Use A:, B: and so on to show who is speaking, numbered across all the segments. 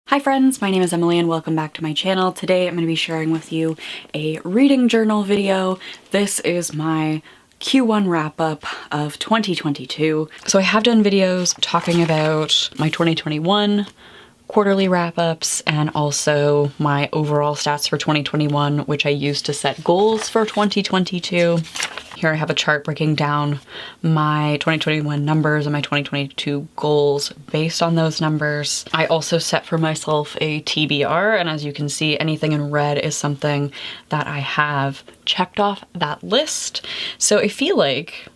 A: Hi friends, my name is Emily and welcome back to my channel. Today I'm going to be sharing with you a reading journal video. This is my Q1 wrap-up of 2022. So I have done videos talking about my 2021 quarterly wrap-ups and also my overall stats for 2021, which I used to set goals for 2022. Here I have a chart breaking down my 2021 numbers and my 2022 goals based on those numbers. I also set for myself a TBR, and as you can see, anything in red is something that I have checked off that list. So I feel like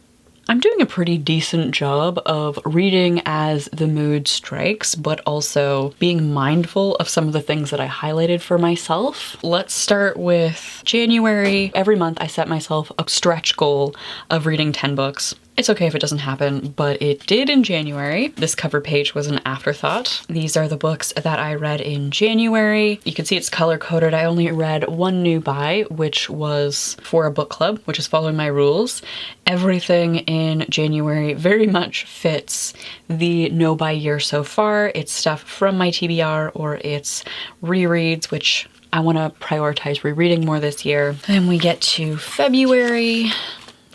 A: I'm doing a pretty decent job of reading as the mood strikes, but also being mindful of some of the things that I highlighted for myself. Let's start with January. Every month I set myself a stretch goal of reading 10 books. It's okay if it doesn't happen, but it did in January. This cover page was an afterthought. These are the books that I read in January. You can see it's color-coded. I only read one new buy, which was for a book club, which is following my rules. Everything in January very much fits the no buy year so far. It's stuff from my TBR or it's rereads, which I want to prioritize rereading more this year. Then we get to February,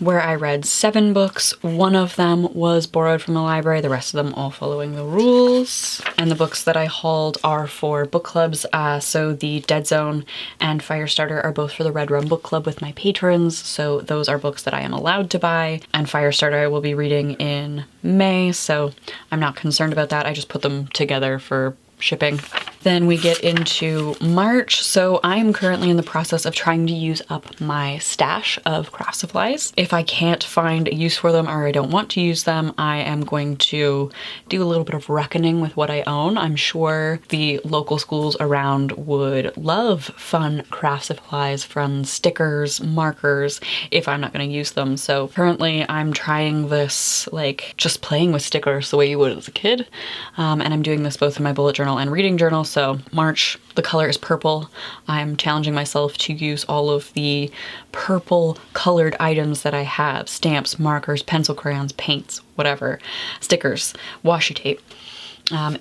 A: where I read 7 books. One of them was borrowed from the library, the rest of them all following the rules. And the books that I hauled are for book clubs, so the Dead Zone and Firestarter are both for the Red Rum Book Club with my patrons, so those are books that I am allowed to buy. And Firestarter I will be reading in May, so I'm not concerned about that. I just put them together for shipping. Then we get into March. So I'm currently in the process of trying to use up my stash of craft supplies. If I can't find a use for them or I don't want to use them, I am going to do a little bit of reckoning with what I own. I'm sure the local schools around would love fun craft supplies from stickers, markers, if I'm not going to use them. So currently I'm trying this, like just playing with stickers the way you would as a kid. And I'm doing this both in my bullet journal and reading journal. So March, the color is purple. I'm challenging myself to use all of the purple colored items that I have. Stamps, markers, pencil crayons, paints, whatever, stickers, washi tape.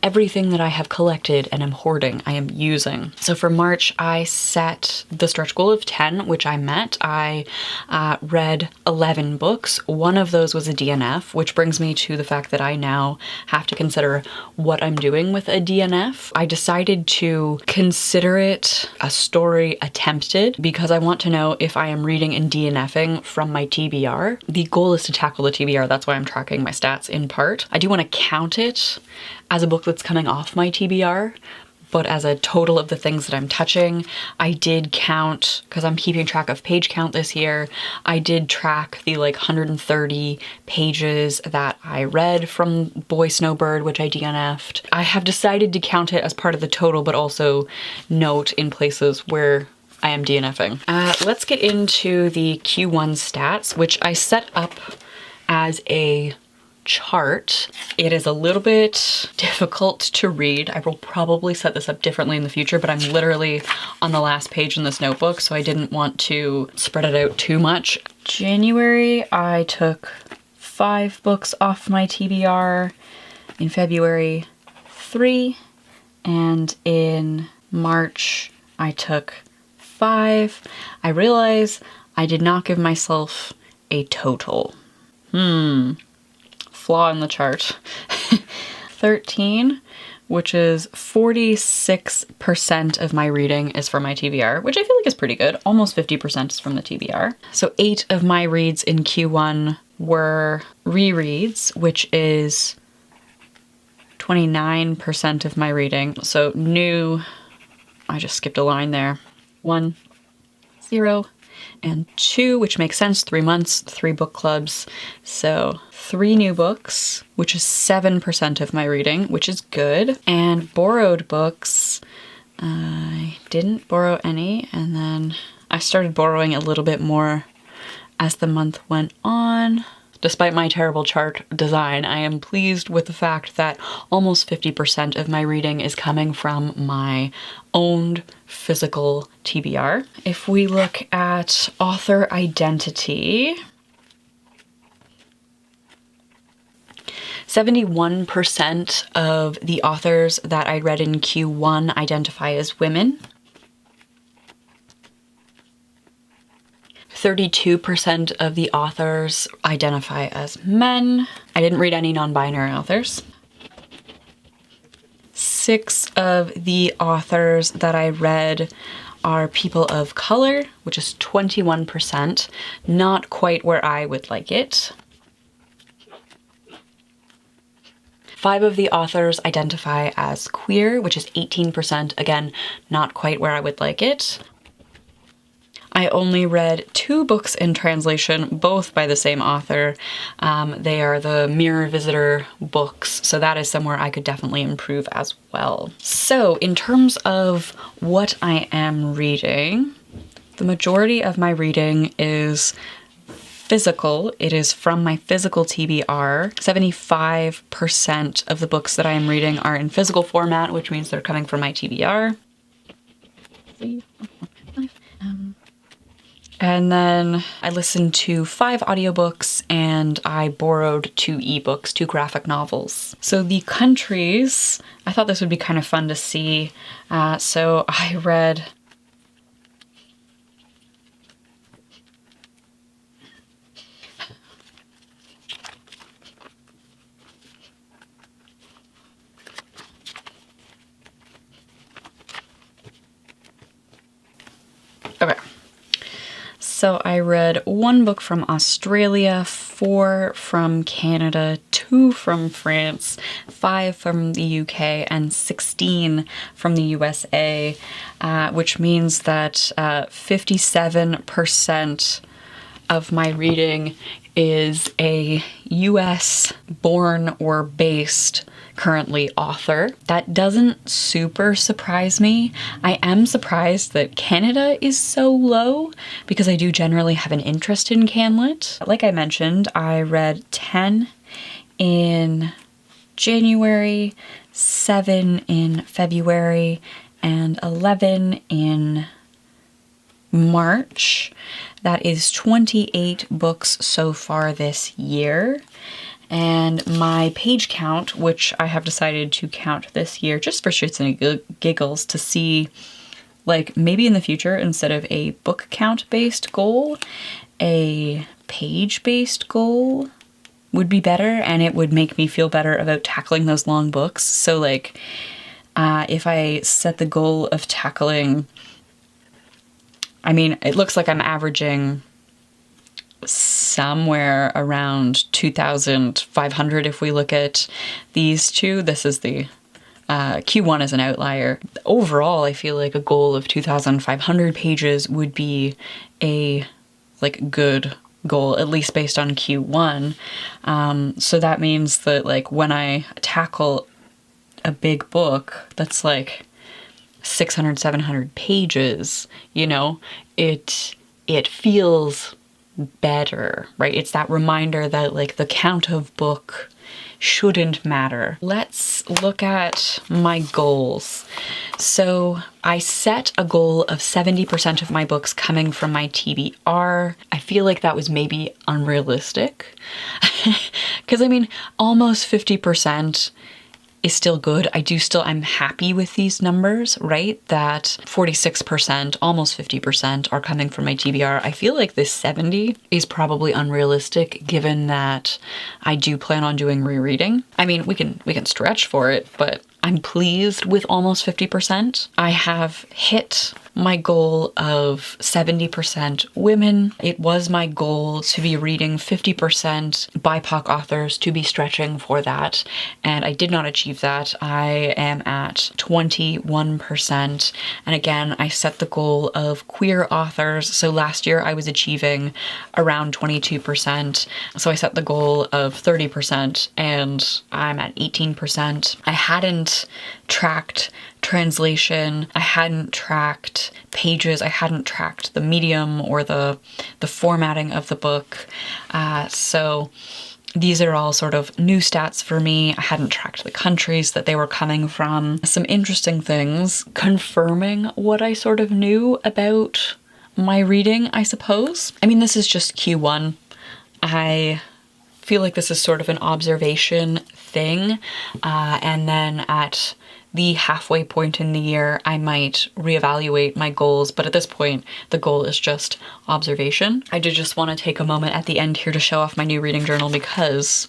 A: Everything that I have collected and am hoarding, I am using. So for March, I set the stretch goal of 10, which I met. I read 11 books. One of those was a DNF, which brings me to the fact that I now have to consider what I'm doing with a DNF. I decided to consider it a story attempted because I want to know if I am reading and DNFing from my TBR. The goal is to tackle the TBR. That's why I'm tracking my stats in part. I do want to count it as a book that's coming off my TBR, but as a total of the things that I'm touching, I did count, because I'm keeping track of page count this year, I did track the like 130 pages that I read from Boy Snowbird, which I DNF'd. I have decided to count it as part of the total, but also note in places where I am DNFing. Let's get into the Q1 stats, which I set up as a chart. It is a little bit difficult to read. I will probably set this up differently in the future, but I'm literally on the last page in this notebook, so I didn't want to spread it out too much. January, I took 5 books off my TBR. In February, 3. And in March, I took 5. I realize I did not give myself a total. Flaw in the chart. 13, which is 46% of my reading is from my TBR, which I feel like is pretty good. Almost 50% is from the TBR. So 8 of my reads in Q1 were rereads, which is 29% of my reading. So new, I just skipped a line there. 1, 0, and 2, which makes sense. 3 months, 3 book clubs. So 3 new books, which is 7% of my reading, which is good. And borrowed books, I didn't borrow any, and then I started borrowing a little bit more as the month went on. Despite my terrible chart design, I am pleased with the fact that almost 50% of my reading is coming from my owned physical TBR. If we look at author identity, 71% of the authors that I read in Q1 identify as women. 32% of the authors identify as men. I didn't read any non-binary authors. 6 of the authors that I read are people of color, which is 21%, not quite where I would like it. 5 of the authors identify as queer, which is 18%, again, not quite where I would like it. I only read 2 books in translation, both by the same author. They are the Mirror Visitor books, so that is somewhere I could definitely improve as well. So in terms of what I am reading, the majority of my reading is physical. It is from my physical TBR. 75% of the books that I am reading are in physical format, which means they're coming from my TBR. And then I listened to 5 audiobooks and I borrowed 2 ebooks, 2 graphic novels. So the countries, I thought this would be kind of fun to see. So I read So I read 1 book from Australia, 4 from Canada, 2 from France, 5 from the UK, and 16 from the USA, which means that 57% of my reading is a US born or based currently author. That doesn't super surprise me. I am surprised that Canada is so low because I do generally have an interest in CanLit. Like I mentioned, I read 10 in January, 7 in February, and 11 in March. That is 28 books so far this year. And my page count, which I have decided to count this year just for shits and giggles to see, like, maybe in the future, instead of a book count based goal, a page based goal would be better, and it would make me feel better about tackling those long books. So like, if I set the goal of tackling, I mean, it looks like I'm averaging somewhere around 2,500 if we look at these two. This is the Q1 is an outlier. Overall, I feel like a goal of 2,500 pages would be a good goal, at least based on Q1. So that means that like when I tackle a big book that's like 600, 700 pages, you know, it feels better, right? It's that reminder that like the count of book shouldn't matter. Let's look at my goals. So I set a goal of 70% of my books coming from my TBR. I feel like that was maybe unrealistic because I mean, almost 50% is still good. I'm happy with these numbers, right? That 46%, almost 50% are coming from my TBR. I feel like this 70 is probably unrealistic given that I do plan on doing rereading. I mean, we can stretch for it, but I'm pleased with almost 50%. I have hit my goal of 70% women. It was my goal to be reading 50% BIPOC authors, to be stretching for that, and I did not achieve that. I am at 21%, and again, I set the goal of queer authors. So last year I was achieving around 22%, so I set the goal of 30%, and I'm at 18%. I hadn't tracked translation, I hadn't tracked pages, I hadn't tracked the medium or the formatting of the book. So these are all sort of new stats for me. I hadn't tracked the countries that they were coming from. Some interesting things confirming what I sort of knew about my reading, I suppose. I mean, this is just Q1. I feel like this is sort of an observation thing, and then at the halfway point in the year I might reevaluate my goals, but at this point the goal is just observation. I did just want to take a moment at the end here to show off my new reading journal because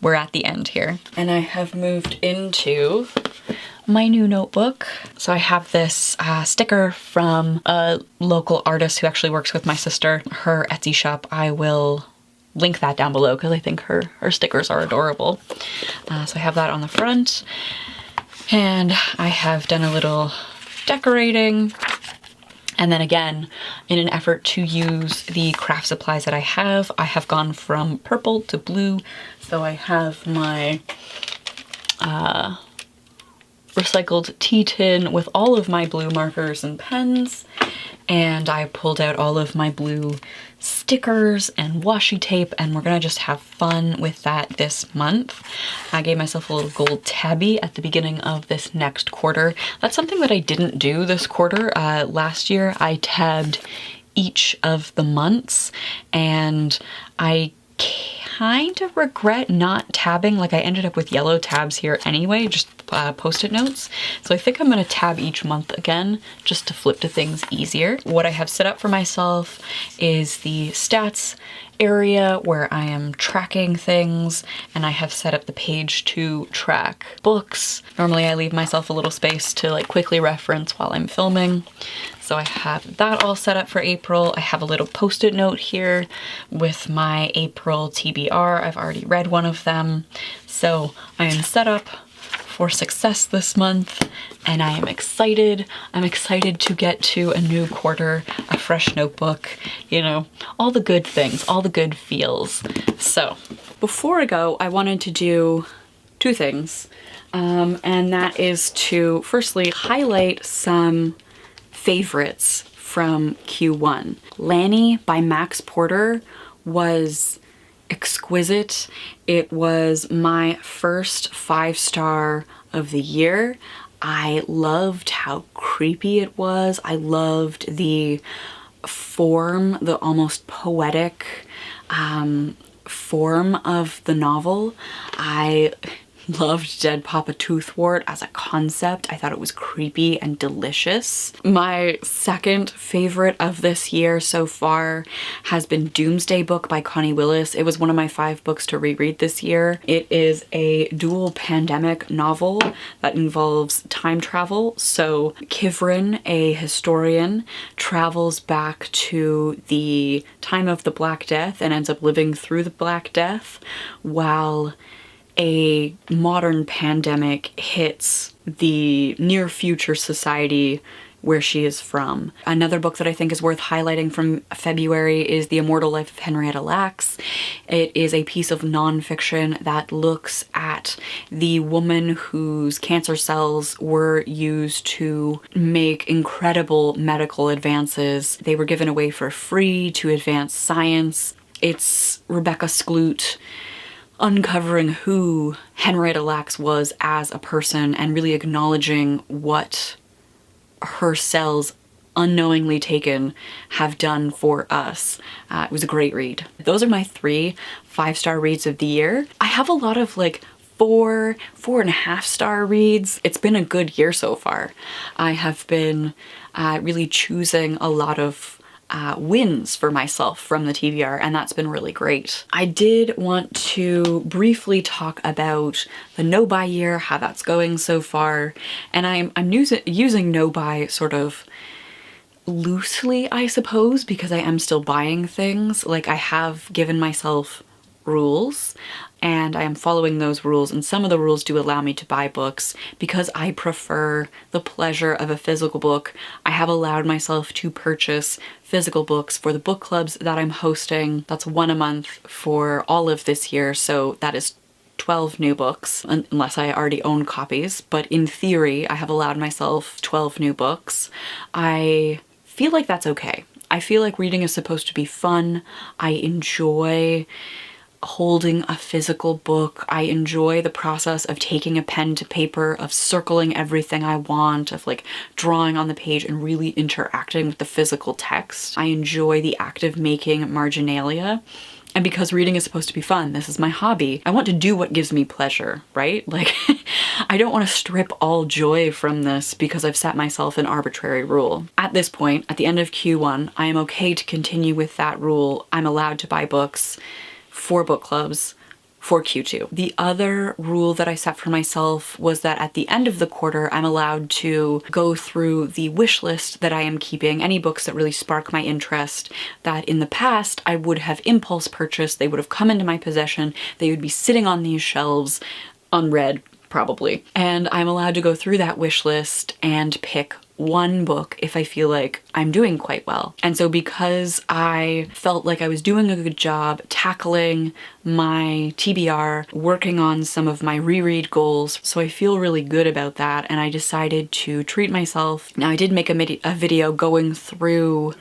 A: we're at the end here. And I have moved into my new notebook. So I have this sticker from a local artist who actually works with my sister, her Etsy shop. I will link that down below because I think her stickers are adorable. So I have that on the front. And I have done a little decorating. And then again, in an effort to use the craft supplies that I have gone from purple to blue. So I have my recycled tea tin with all of my blue markers and pens. And I pulled out all of my blue stickers and washi tape, and we're gonna just have fun with that this month. I gave myself a little gold tabby at the beginning of this next quarter. That's something that I didn't do this quarter. Last year I tabbed each of the months, and I kind of regret not tabbing. Like, I ended up with yellow tabs here anyway, just post-it notes. So I think I'm gonna tab each month again just to flip to things easier. What I have set up for myself is the stats area where I am tracking things, and I have set up the page to track books. Normally I leave myself a little space to like quickly reference while I'm filming. So I have that all set up for April. I have a little post-it note here with my April TBR. I've already read one of them. So I am set up for success this month, and I am excited. I'm excited to get to a new quarter, a fresh notebook, you know, all the good things, all the good feels. So before I go, I wanted to do two things, and that is to firstly highlight some favorites from Q1. Lanny by Max Porter was exquisite. It was my first 5-star of the year. I loved how creepy it was. I loved the form, the almost poetic form of the novel. I loved Dead Papa Toothwort as a concept. I thought it was creepy and delicious. My second favorite of this year so far has been Doomsday Book by Connie Willis. It was one of my 5 books to reread this year. It is a dual pandemic novel that involves time travel. So Kivrin, a historian, travels back to the time of the Black Death and ends up living through the Black Death while a modern pandemic hits the near future society where she is from. Another book that I think is worth highlighting from February is The Immortal Life of Henrietta Lacks. It is a piece of nonfiction that looks at the woman whose cancer cells were used to make incredible medical advances. They were given away for free to advance science. It's Rebecca Skloot uncovering who Henrietta Lacks was as a person and really acknowledging what her cells, unknowingly taken, have done for us. It was a great read. Those are my 3 5-star reads of the year. I have a lot of like 4.5-star reads. It's been a good year so far. I have been really choosing a lot of wins for myself from the TBR, and that's been really great. I did want to briefly talk about the no-buy year, how that's going so far, and I'm using no-buy sort of loosely, I suppose, because I am still buying things. Like, I have given myself rules and I am following those rules, and some of the rules do allow me to buy books because I prefer the pleasure of a physical book. I have allowed myself to purchase physical books for the book clubs that I'm hosting. That's 1 a month for all of this year, so that is 12 new books, unless I already own copies, but in theory I have allowed myself 12 new books. I feel like that's okay. I feel like reading is supposed to be fun. I enjoy holding a physical book. I enjoy the process of taking a pen to paper, of circling everything I want, of like drawing on the page and really interacting with the physical text. I enjoy the act of making marginalia. And because reading is supposed to be fun, this is my hobby, I want to do what gives me pleasure, right? Like, I don't want to strip all joy from this because I've set myself an arbitrary rule. At this point, at the end of Q1, I am okay to continue with that rule. I'm allowed to buy books for book clubs for Q2. The other rule that I set for myself was that at the end of the quarter, I'm allowed to go through the wish list that I am keeping, any books that really spark my interest that in the past I would have impulse purchased, they would have come into my possession, they would be sitting on these shelves unread, probably. And I'm allowed to go through that wish list and pick one book if I feel like I'm doing quite well. And so because I felt like I was doing a good job tackling my TBR, working on some of my reread goals, so I feel really good about that, and I decided to treat myself. Now, I did make a video going through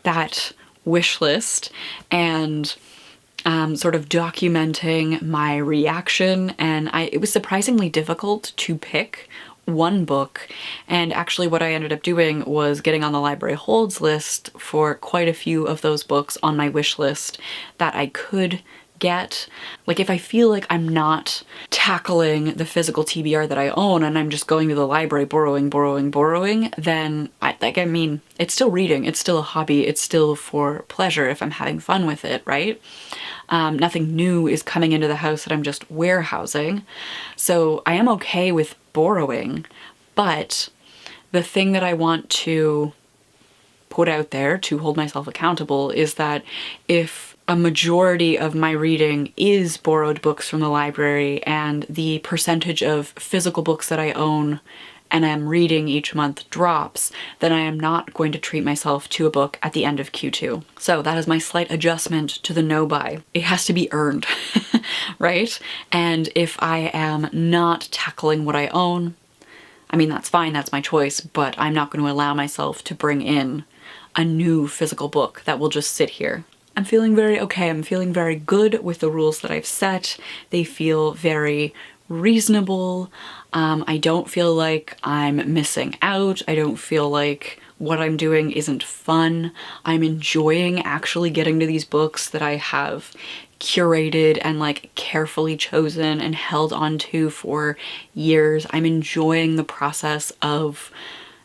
A: that wish list and sort of documenting my reaction, and it was surprisingly difficult to pick one book, and actually what I ended up doing was getting on the library holds list for quite a few of those books on my wish list that I could get. Like, if I feel like I'm not tackling the physical TBR that I own and I'm just going to the library borrowing, then I mean, it's still reading, it's still a hobby, it's still for pleasure if I'm having fun with it, right? Nothing new is coming into the house that I'm just warehousing. So I am okay with borrowing, but the thing that I want to put out there to hold myself accountable is that if a majority of my reading is borrowed books from the library and the percentage of physical books that I own and am reading each month drops, then I am not going to treat myself to a book at the end of Q2. So that is my slight adjustment to the no buy. It has to be earned, right? And if I am not tackling what I own, I mean, that's fine, that's my choice, but I'm not going to allow myself to bring in a new physical book that will just sit here. I'm feeling very okay. I'm feeling very good with the rules that I've set. They feel very reasonable. I don't feel like I'm missing out. I don't feel like what I'm doing isn't fun. I'm enjoying actually getting to these books that I have curated and like carefully chosen and held onto for years. I'm enjoying the process of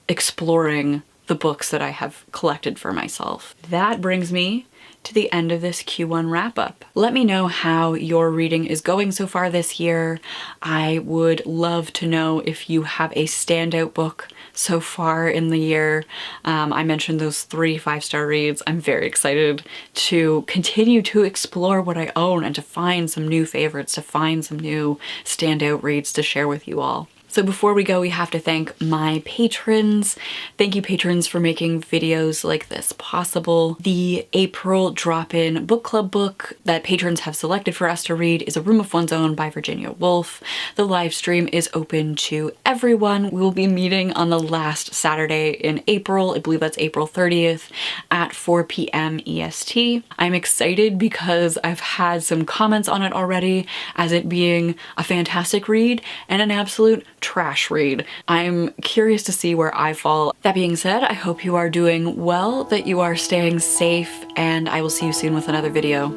A: exploring the books that I have collected for myself. That brings me to the end of this Q1 wrap-up. Let me know how your reading is going so far this year. I would love to know if you have a standout book so far in the year. I mentioned those 3 5-star reads. I'm very excited to continue to explore what I own and to find some new favorites, to find some new standout reads to share with you all. So before we go, we have to thank my patrons. Thank you, patrons, for making videos like this possible. The April drop-in book club book that patrons have selected for us to read is A Room of One's Own by Virginia Woolf. The live stream is open to everyone. We will be meeting on the last Saturday in April. I believe that's April 30th at 4 p.m. EST. I'm excited because I've had some comments on it already as it being a fantastic read and an absolute trash read. I'm curious to see where I fall. That being said, I hope you are doing well, that you are staying safe, and I will see you soon with another video.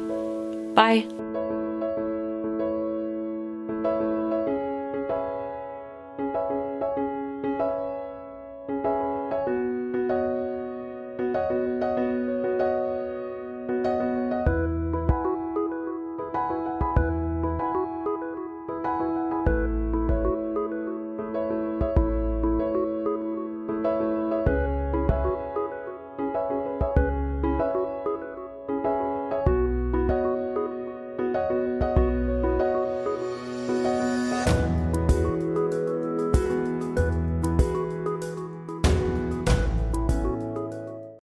A: Bye!